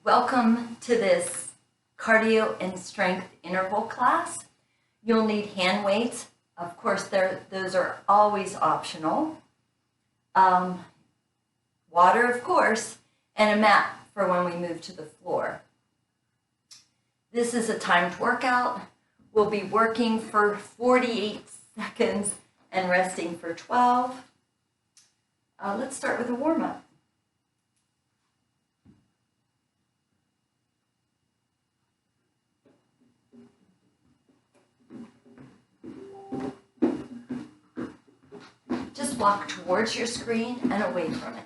Welcome to this cardio and strength interval class. You'll need hand weights. Of course, those are always optional. Water, of course, and a mat for when we move to the floor. This is a timed workout. We'll be working for 48 seconds and resting for 12. Let's start with a warm-up. Just walk towards your screen and away from it.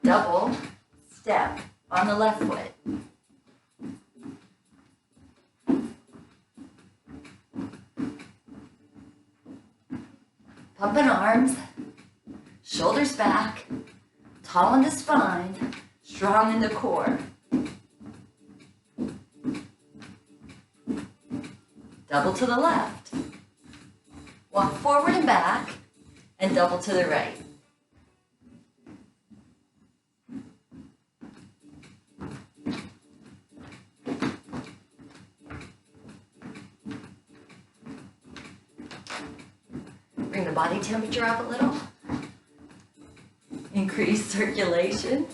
Double step on the left foot. Pumping arms, shoulders back, tall in the spine, strong in the core. Double to the left. Walk forward and back, and double to the right. Bring the body temperature up a little. Increase circulation.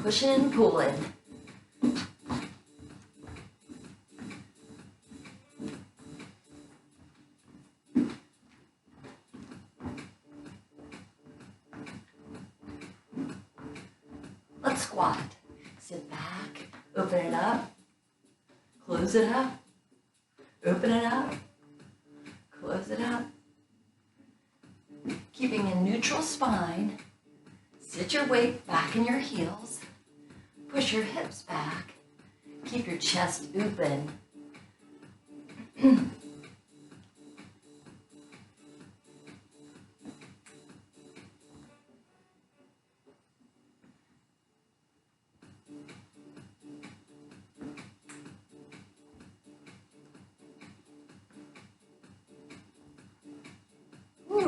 Pushing and pulling. Let's squat. Sit back, open it up, close it up, open it up, close it up. Keeping a neutral spine, sit your weight back in your heels, push your hips back, keep your chest open.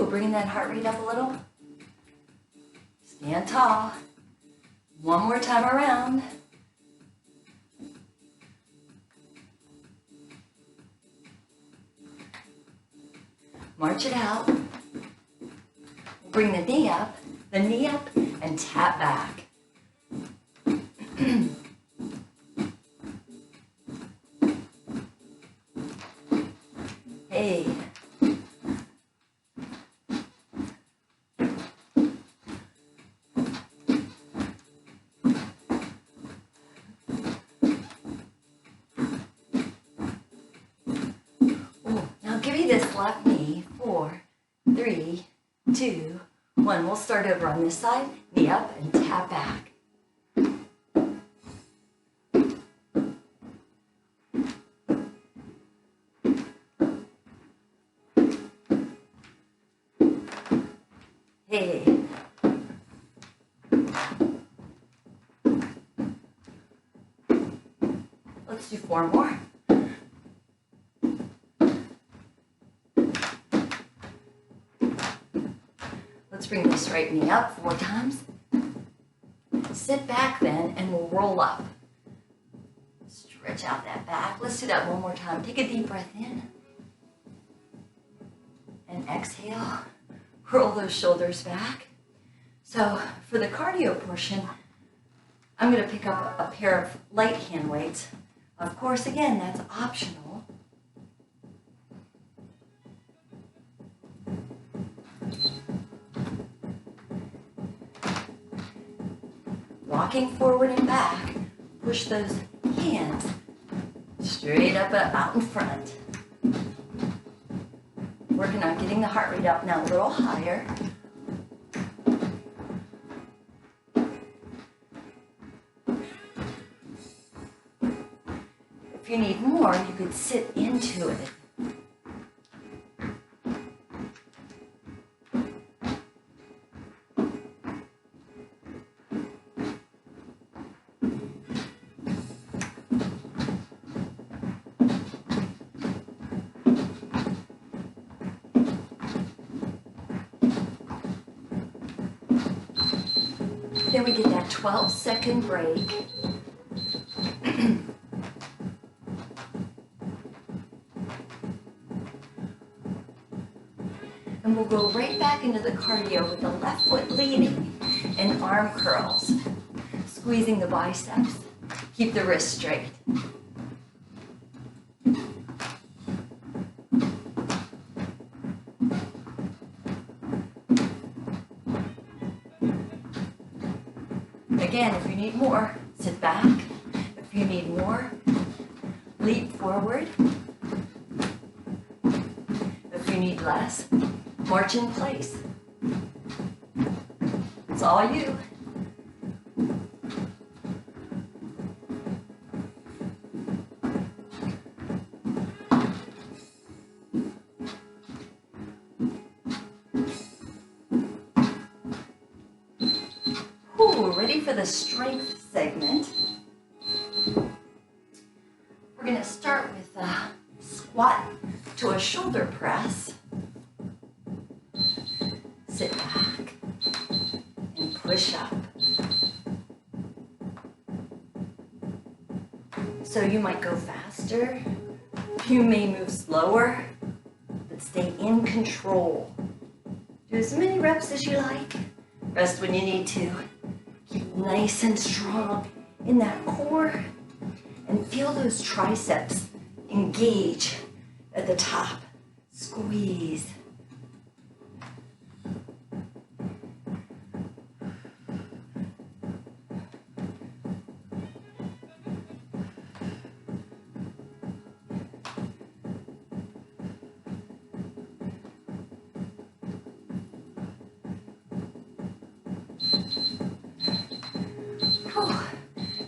Bringing that heart rate up a little. Stand tall. One more time around. March it out. Bring the knee up, and tap back. Hey. Left knee, 4, 3, 2, 1. We'll start over on this side, knee up and tap back. Hey. Let's do 4 more. Let's bring this right knee up 4 times. Sit back then and we'll roll up. Stretch out that back. Let's do that one more time. Take a deep breath in. And exhale. Roll those shoulders back. So for the cardio portion, I'm going to pick up a pair of light hand weights. Of course, again, that's optional. Walking forward and back, push those hands straight up out in front. Working on getting the heart rate up now a little higher. If you need more, you could sit into it. Then we get that 12-second break. And we'll go right back into the cardio with the left foot leading and arm curls. Squeezing the biceps. Keep the wrists straight. Again, if you need more, sit back. If you need more, leap forward. If you need less, march in place. It's all you. Ready for the strength segment. We're going to start with a squat to a shoulder press. Sit back and push up. So you might go faster, you may move slower, but stay in control. Do as many reps as you like. Rest when you need to. Keep nice and strong in that core and feel those triceps engage at the top. Squeeze.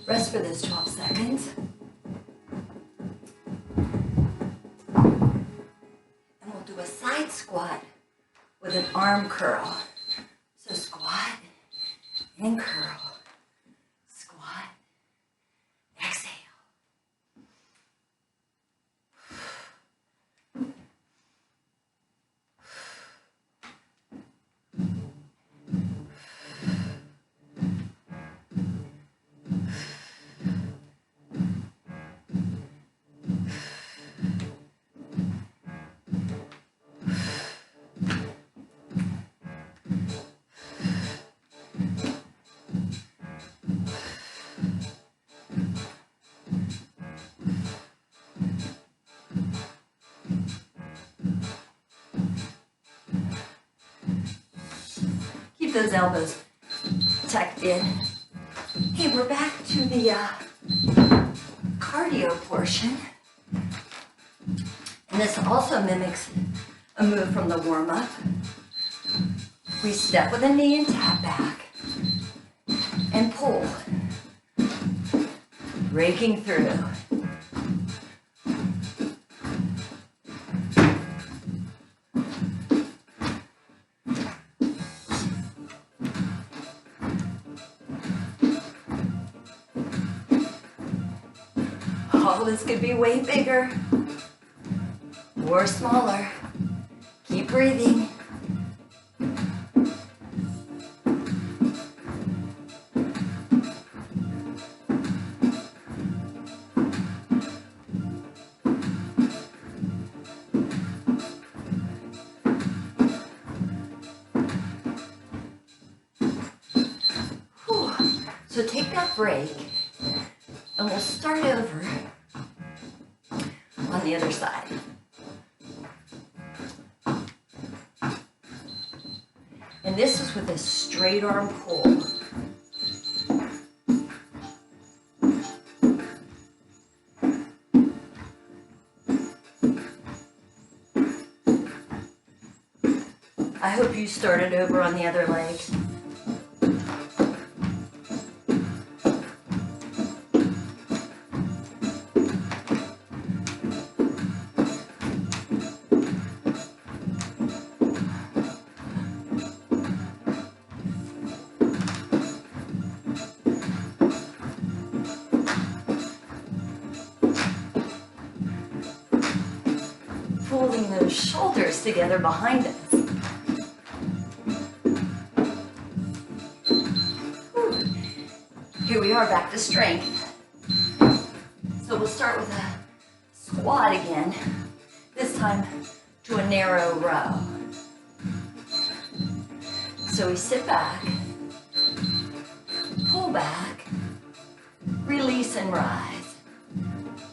Rest for those 12 seconds. And we'll do a side squat with an arm curl. So squat and curl. Squat, exhale. Those elbows tucked in. Hey, we're back to the cardio portion. And this also mimics a move from the warm-up. We step with a knee and tap back and pull, raking through. Oh, this could be way bigger or smaller. Keep breathing. Whew. So take that break and we'll start over on the other side. And this is with a straight arm pull. I hope you started over on the other leg. Pulling those shoulders together behind us. Whew. we are, back to strength. So we'll start with a squat again, this time to a narrow row. So we sit back, pull back, release and rise.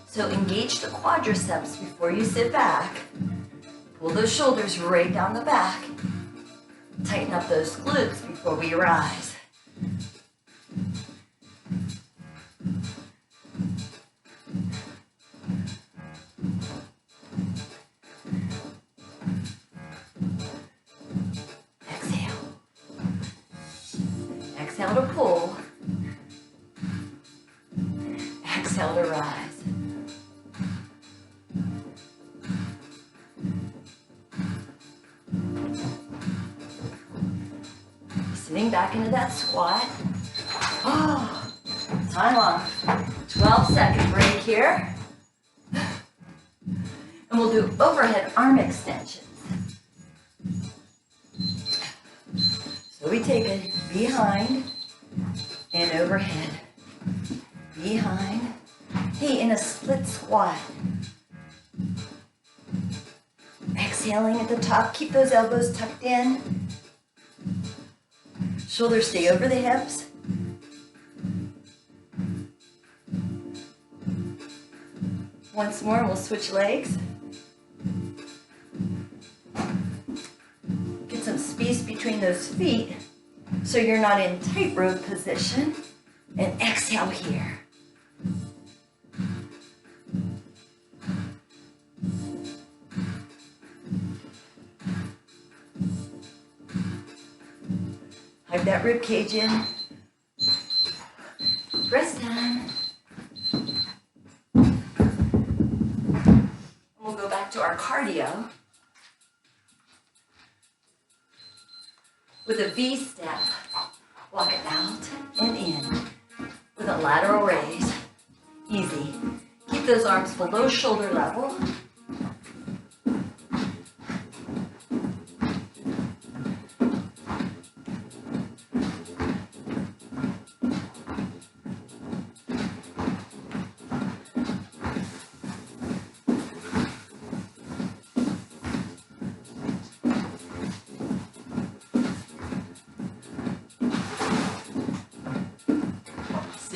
So engage the quadriceps before you sit back. Pull those shoulders right down the back. Tighten up those glutes before we rise. Exhale. Exhale to pull. Exhale to rise. Sitting back into that squat. Oh, time off. 12-second break here. And we'll do overhead arm extensions. So we take it behind and overhead. Behind. Hey, in a split squat. Exhaling at the top. Keep those elbows tucked in. Shoulders stay over the hips. Once more, we'll switch legs. Get some space between those feet so you're not in tightrope position. And exhale here. Hug that rib cage in. Rest time. And we'll go back to our cardio with a V step. Walk it out and in with a lateral raise. Easy. Keep those arms below shoulder level.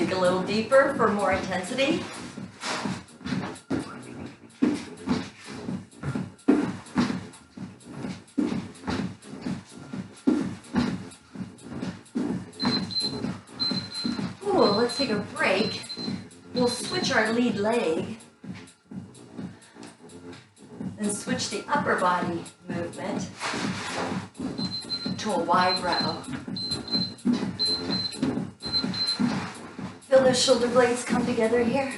A little deeper for more intensity. Ooh, let's take a break. We'll switch our lead leg and switch the upper body movement to a wide row. Feel those shoulder blades come together here.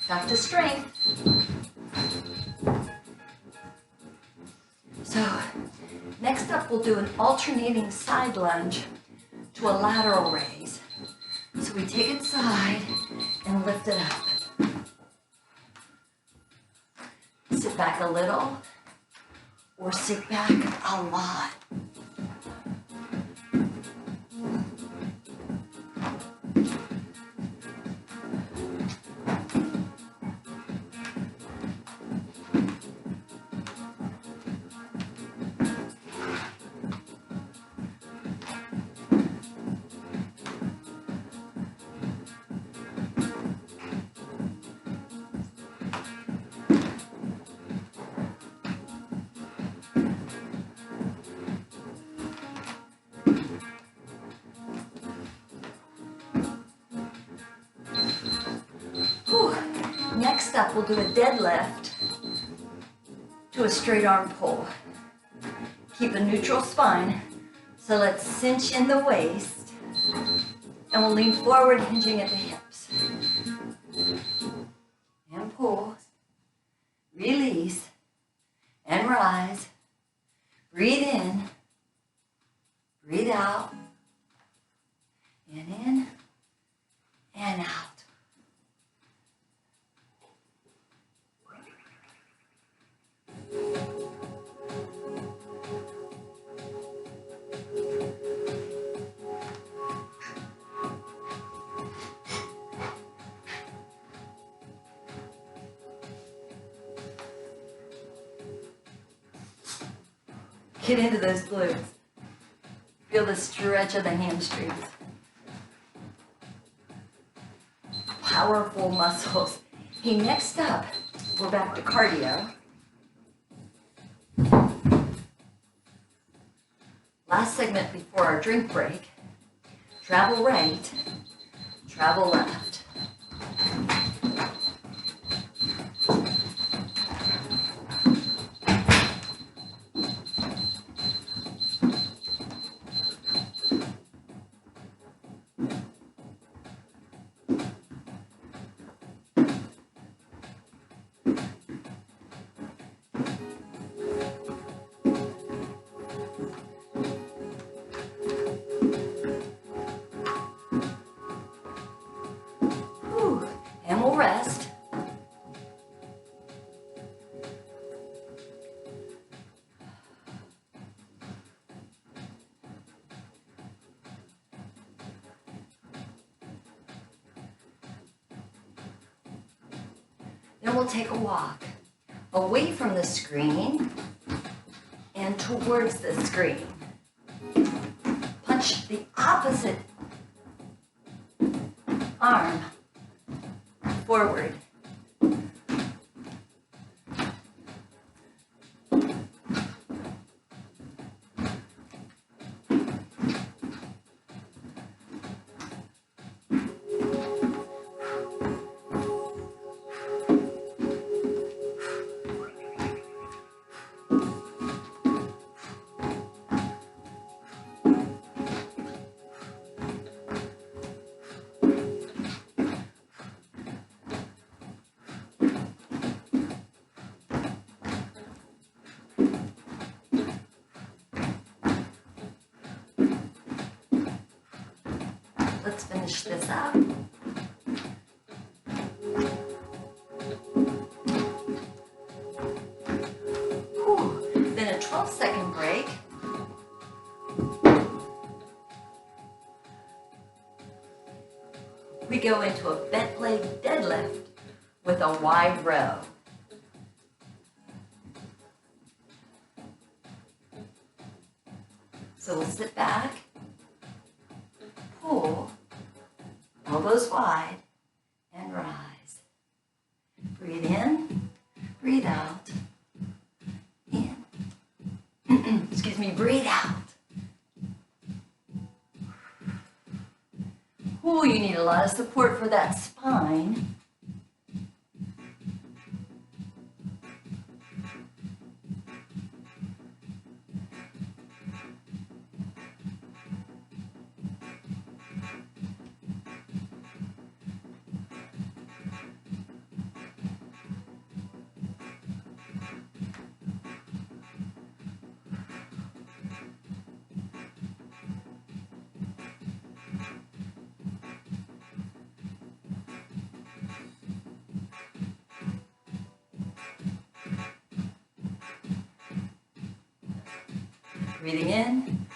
Back to strength. So, next up we'll do an alternating side lunge to a lateral raise. So we take it side and lift it up. Sit back a little or sit back a lot. up, we'll do a deadlift to a straight arm pull. Keep a neutral spine. So let's cinch in the waist. And we'll lean forward, hinging at the hips. And pull. Release. And rise. Breathe in. Breathe out. And in. And out. Get into those glutes. Feel the stretch of the hamstrings. Powerful muscles. Hey, next up, we're back to cardio. Last segment before our drink break. Travel right, travel left. And we'll rest. Then we'll take a walk away from the screen and towards the screen. Punch the opposite arm forward. Let's finish this up. Whew. Then a 12-second break. We go into a bent leg deadlift with a wide row. So we'll sit back, pull, elbows wide, and rise. Breathe in, breathe out, in. Excuse me, breathe out. Ooh, you need a lot of support for that spine. Breathing in,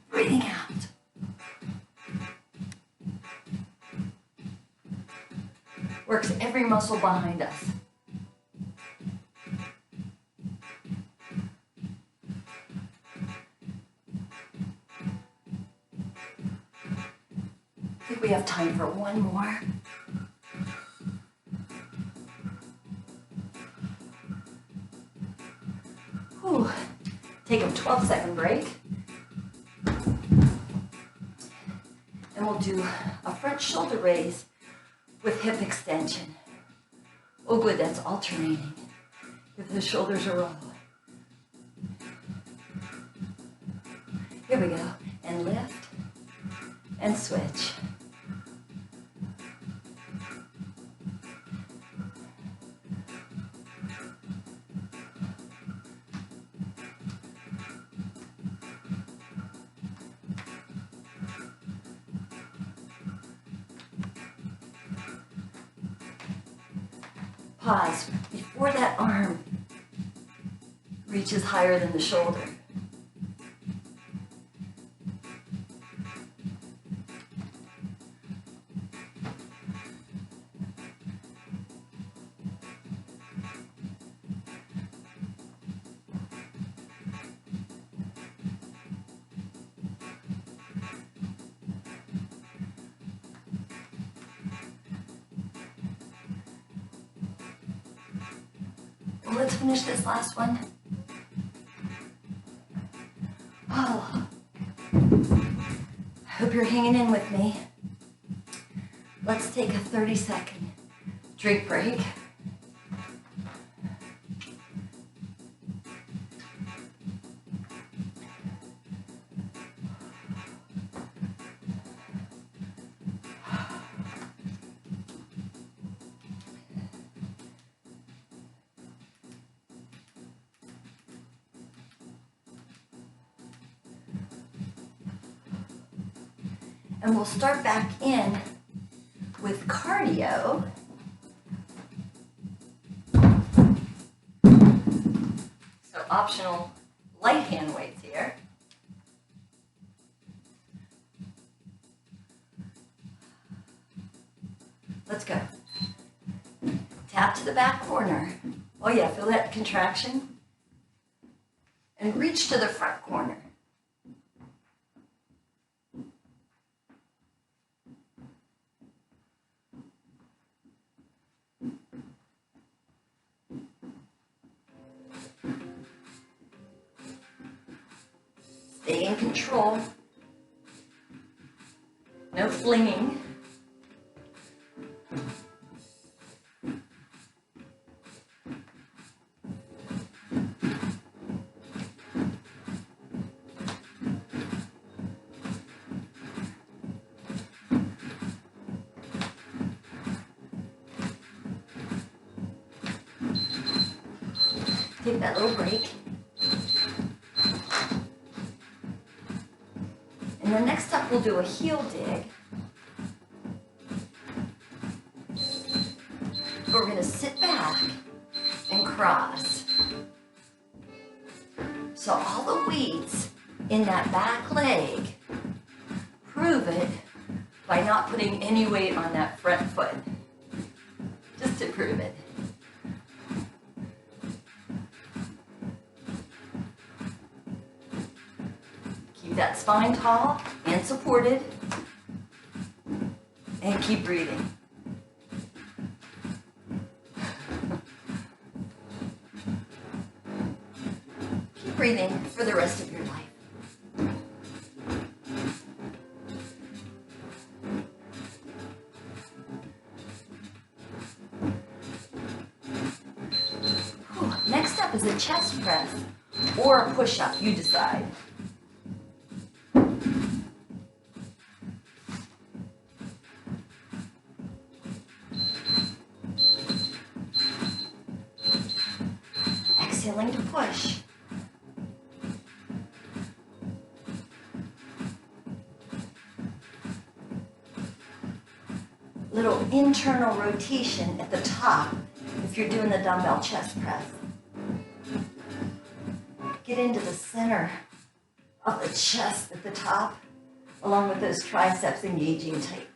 breathing out. Works every muscle behind us. I think we have time for one more. Whew. Take a 12-second break. And we'll do a front shoulder raise with hip extension. Oh, good, that's alternating. If the shoulders are roll. Here we go. And lift and switch. Pause before that arm reaches higher than the shoulder. Let's finish this last one. Oh, I hope you're hanging in with me. Let's take a 30-second drink break. And we'll start back in with cardio. So optional light hand weights here. Let's go. Tap to the back corner. Oh yeah, feel that contraction? And reach to the front corner. Stay in control. No flinging. Take that little break. And then next up, we'll do a heel dig. We're going to sit back and cross. So all the weights in that back leg, prove it by not putting any weight on that front foot. Just to prove it. Keep that spine tall and supported. And keep breathing. Keep breathing for the rest of your life. Next up is a chest press or a push-up, you decide. Exhaling to push. Little internal rotation at the top if you're doing the dumbbell chest press. Get into the center of the chest at the top, along with those triceps engaging tight.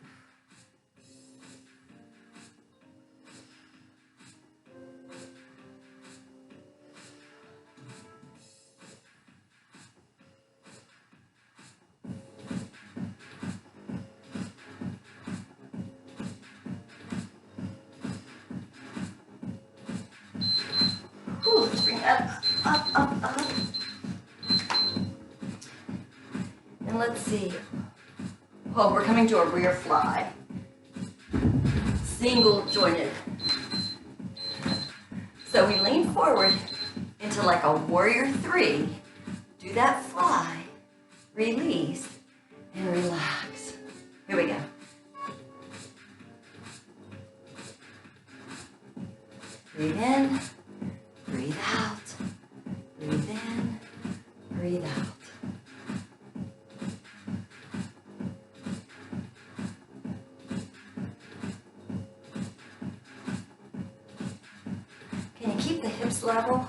Let's bring that up. And let's see. Oh, we're coming to a rear fly. Single jointed So we lean forward into like a warrior three. Do that fly, release, and relax. Here we go. Breathe in, breathe out, breathe in, breathe out. Can you keep the hips level?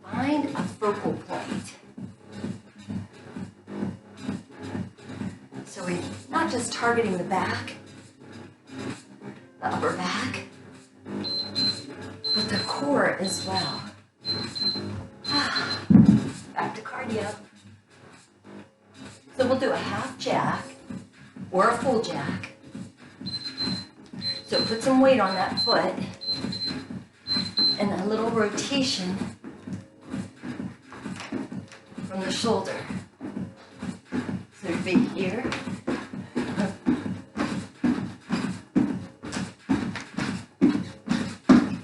Find a focal point. So we're not just targeting the back, the upper back, but the core as well. Back to cardio. So we'll do a half jack or a full jack. So put some weight on that foot and a little rotation from the shoulder. So your feet here.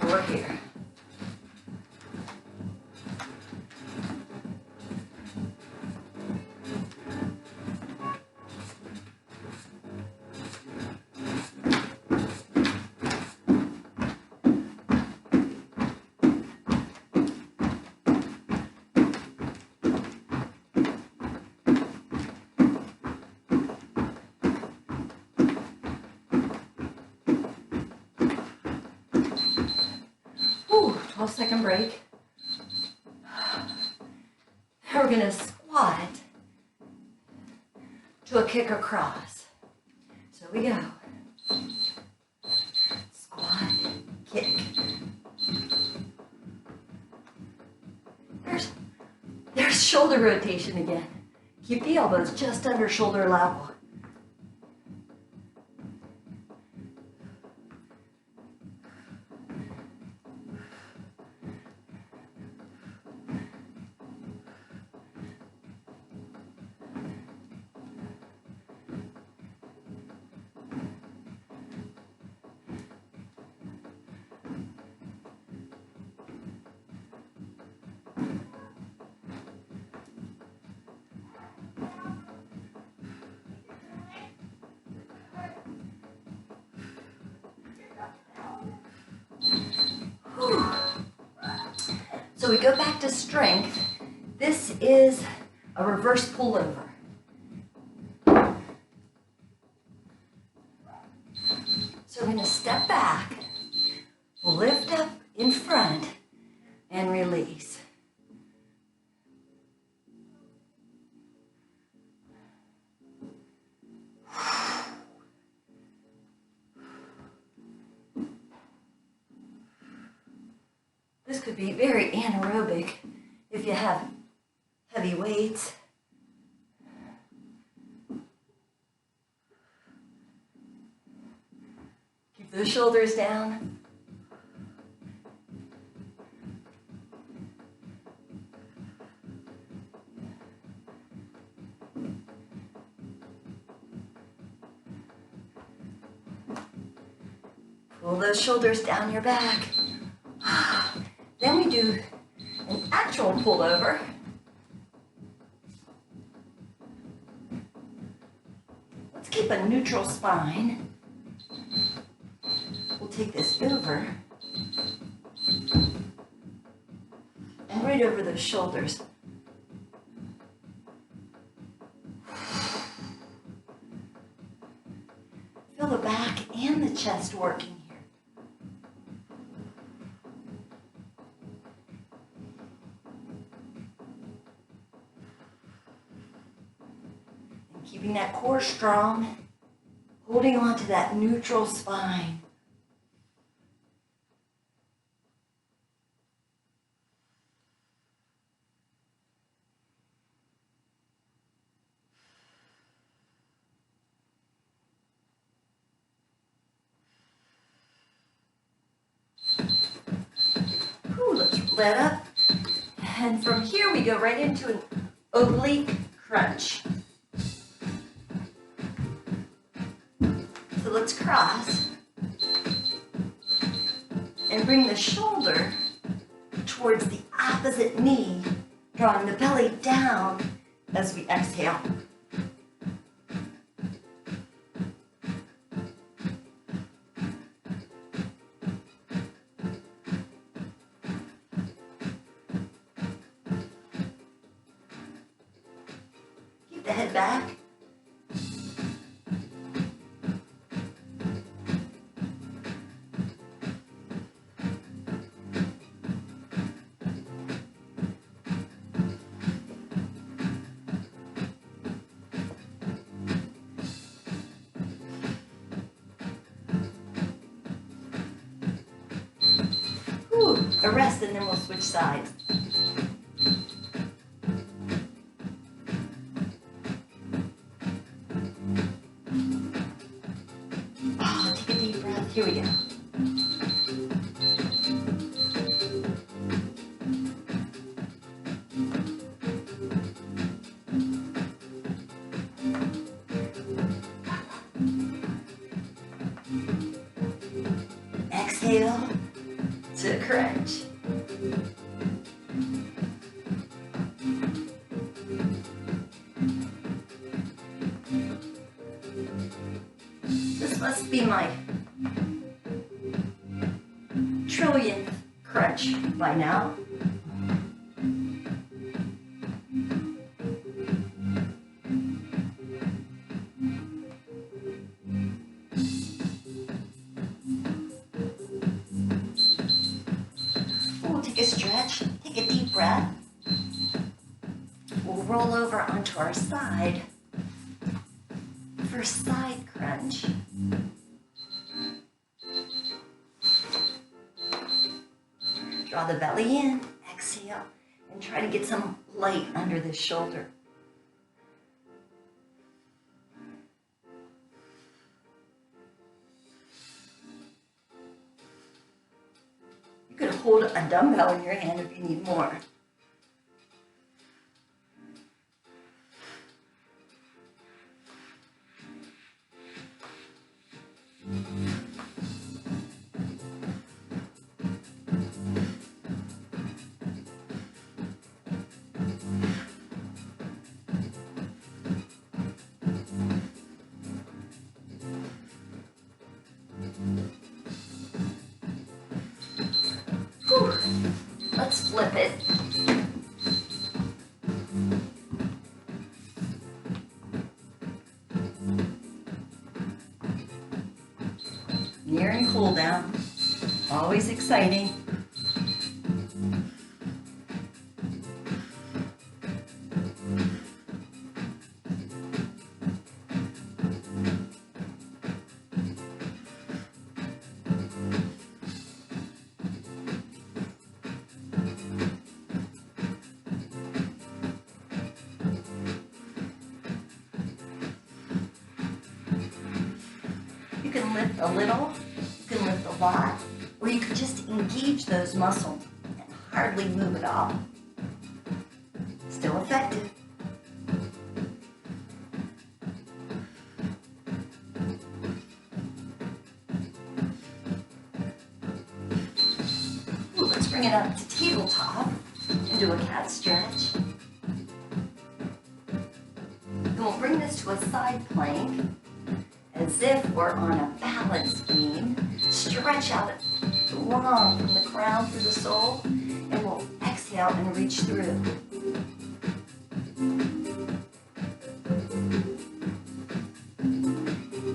Or here. Ooh, 12-second break. Now we're going to squat to a kick across. So we go. Squat, kick. There's shoulder rotation again. Keep the elbows just under shoulder level. So we go back to strength. This is a reverse pullover. So we're going to step back, lift up in front, and release. This could be very anaerobic if you have heavy weights. Keep those shoulders down. Pull those shoulders down your back. Then we do an actual pullover. Let's keep a neutral spine. We'll take this over and right over those shoulders. Feel the back and the chest working. Keeping that core strong, holding on to that neutral spine. Ooh, let's let up. And from here we go right into an oblique crunch. So let's cross. And bring the shoulder towards the opposite knee, drawing the belly down as we exhale. Keep the head back. A rest, and then we'll switch sides. Oh, take a deep breath. Here we go. Exhale to crunch. This must be my trillionth crunch by now. Take a stretch, take a deep breath. We'll roll over onto our side for side crunch. Draw the belly in, exhale, and try to get some light under the shoulder. You could hold a dumbbell in your hand if you need more. Whew. Let's flip it. Near and cool down. Always exciting. You can lift a little, you can lift a lot, or you can just engage those muscles and hardly move at all. Still effective. Ooh, let's bring it up to tabletop and do a cat stretch. Then we'll bring this to a side plank, as if we're on a balance beam. Stretch out long from the crown through the sole, and we'll exhale and reach through.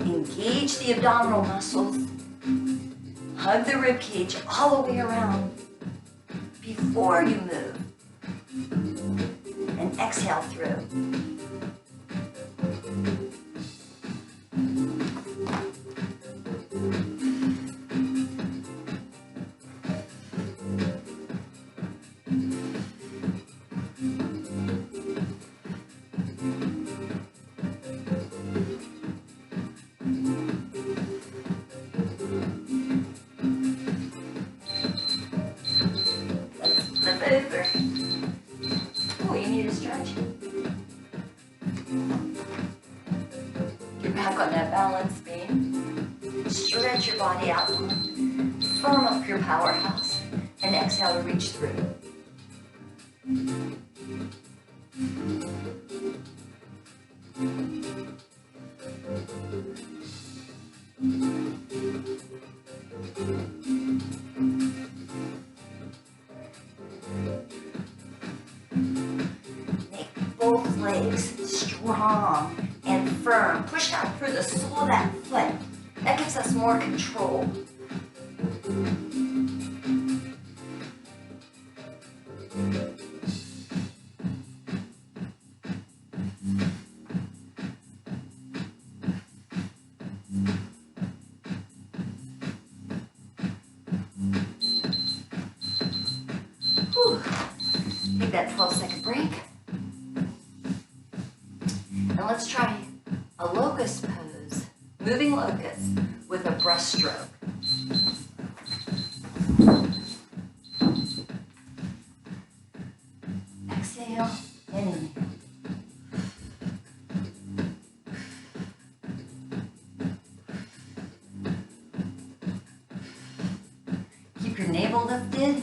Engage the abdominal muscles. Hug the rib cage all the way around before you move. And exhale through. Over. Oh, you need a stretch. Get back on that balance beam. Stretch your body out long. firm up your powerhouse and exhale to reach through. Make both legs strong and firm. Push out through the sole of that foot. That gives us more control. Take that 12-second break. And let's try a locust pose, moving locust with a breaststroke. Exhale and inhale. Keep your navel lifted.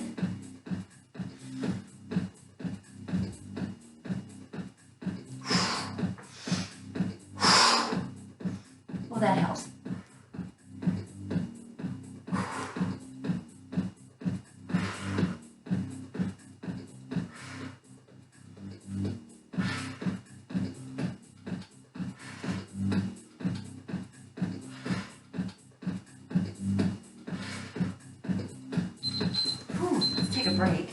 Well, that helps. Let's take a break.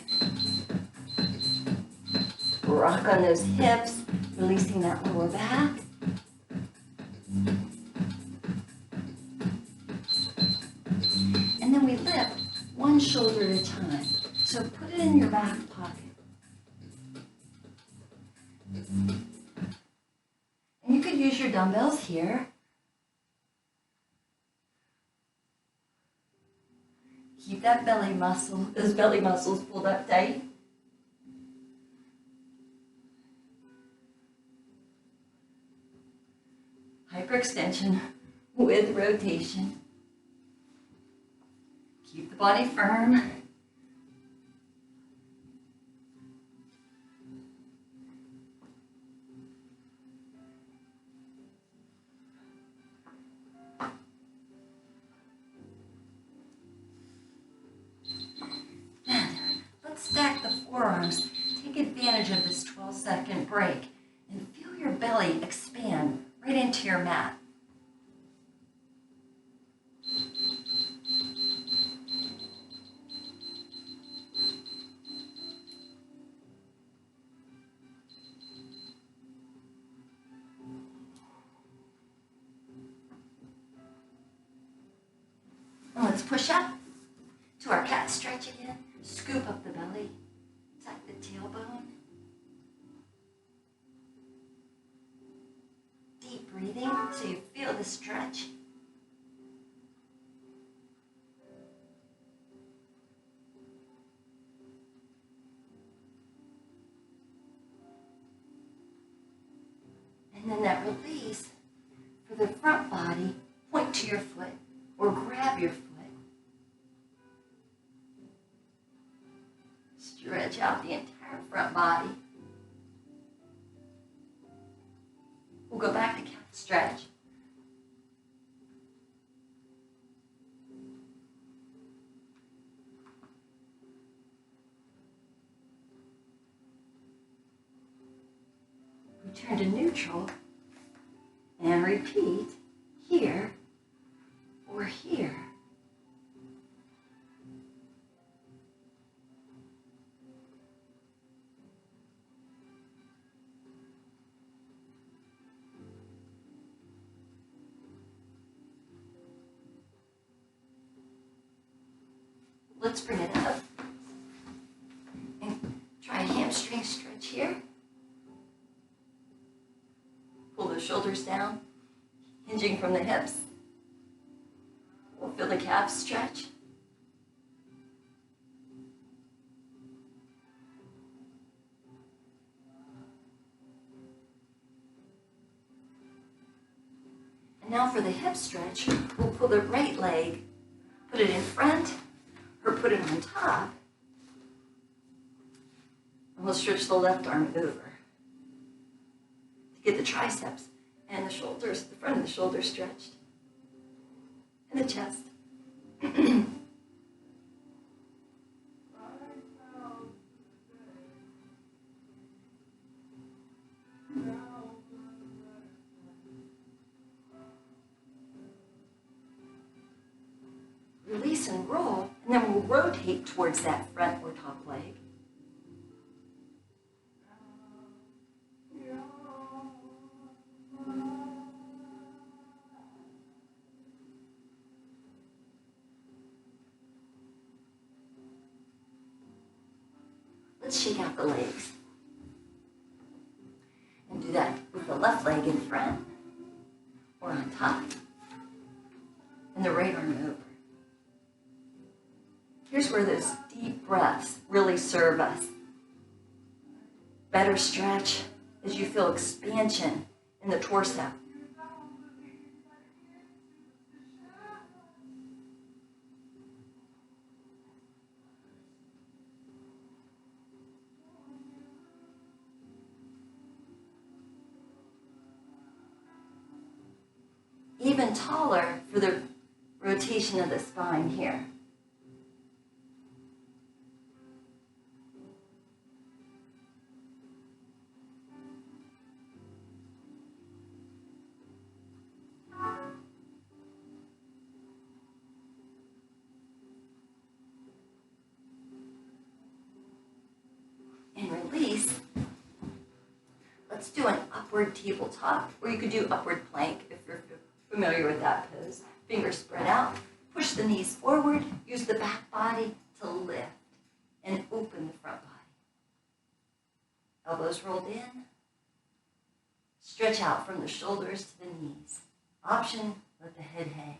Rock on those hips, releasing that lower back. And then we lift one shoulder at a time. So put it in your back pocket. And you could use your dumbbells here. Keep that belly muscle, those belly muscles pulled up tight. Hyperextension with rotation. Keep the body firm. Then let's stack the forearms. Take advantage of this 12-second break and feel your belly expand right into your mat. Let's push up to our cat stretch again. Scoop up the belly, tuck the tailbone. Deep breathing so you feel the stretch. And then that release for the front body, point to your foot or grab your foot. Stretch out the entire front body. We'll go back to cat stretch. Return to neutral and repeat here or here. Let's bring it up and try a hamstring stretch here. Pull the shoulders down, hinging from the hips. We'll feel the calves stretch. And now for the hip stretch, we'll pull the right leg, put it in front, or put it on top. And we'll stretch the left arm over to get the triceps and the shoulders, the front of the shoulders stretched, and the chest. Release and roll, and then we'll rotate towards that front or top leg. Let's shake out the legs. And do that with the left leg in front or on top, and the right arm over. Here's where those deep breaths really serve us. Better stretch as you feel expansion in the torso. Even taller for the rotation of the spine here. And release. Let's do an upward tabletop, or you could do upward plank if you're familiar with that pose. Fingers spread out, push the knees forward, use the back body to lift and open the front body. Elbows rolled in, stretch out from the shoulders to the knees. Option, let the head hang.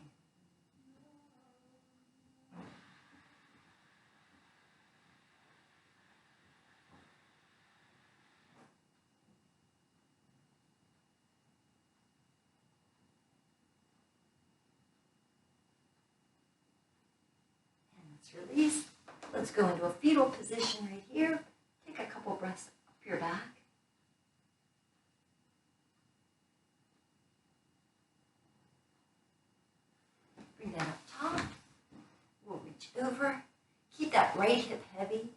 Release. Let's go into a fetal position right here. Take a couple breaths up your back. Bring that up top. We'll reach over. Keep that right hip heavy.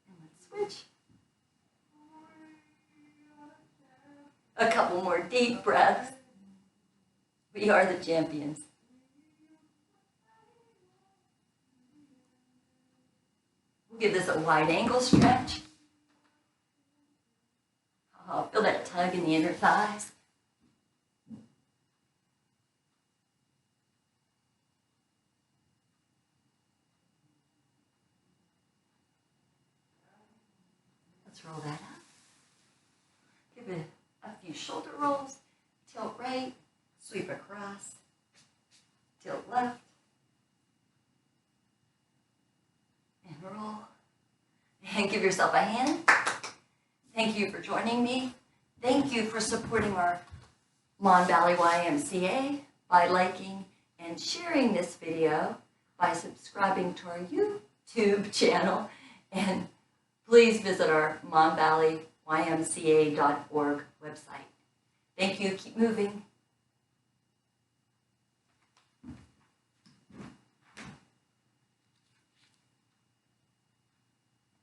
And let's switch. A couple more deep breaths. We are the champions. We'll give this a wide angle stretch. Oh, feel that tug in the inner thighs. Let's roll that up. Give it a few shoulder rolls, tilt right, sweep across, tilt left, and roll. And give yourself a hand. Thank you for joining me. Thank you for supporting our Mon Valley YMCA by liking and sharing this video, by subscribing to our YouTube channel, and please visit our Mon Valley YMCA.org website. Thank you. Keep moving.